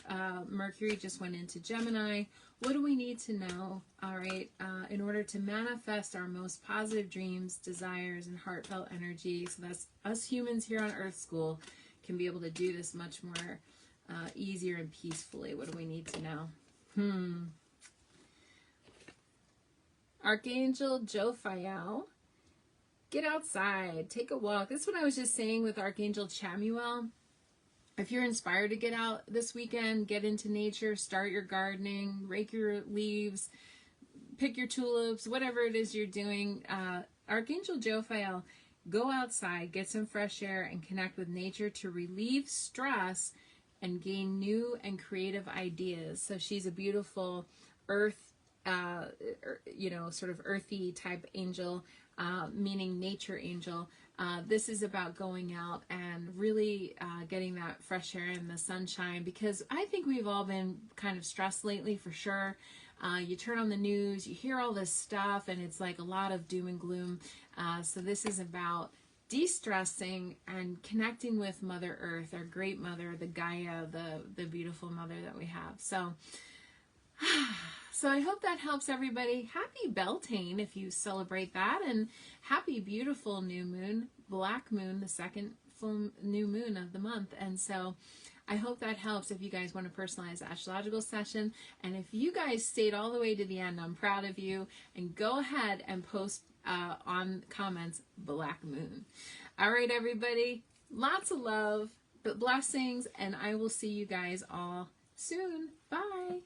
Mercury just went into Gemini. What do we need to know, all right, in order to manifest our most positive dreams, desires, and heartfelt energy? So that's us humans here on Earth School can be able to do this much more easier and peacefully. What do we need to know? Archangel Chamuel, get outside, take a walk. This is what I was just saying with Archangel Chamuel. If you're inspired to get out this weekend, get into nature, start your gardening, rake your leaves, pick your tulips, whatever it is you're doing. Archangel Chamuel, go outside, get some fresh air, and connect with nature to relieve stress and gain new and creative ideas. So she's a beautiful earth, sort of earthy type angel, meaning nature angel. This is about going out and really getting that fresh air and the sunshine, because I think we've all been kind of stressed lately for sure. You turn on the news, you hear all this stuff, and it's like a lot of doom and gloom. So this is about de-stressing and connecting with Mother Earth, our great mother, the Gaia, the beautiful mother that we have. So I hope that helps everybody. Happy Beltane if you celebrate that, and happy beautiful new moon, black moon, the second full new moon of the month. And so I hope that helps if you guys want a personalized astrological session. And if you guys stayed all the way to the end, I'm proud of you. And go ahead and post on comments, black moon. All right, everybody, lots of love, but blessings, and I will see you guys all soon. Bye.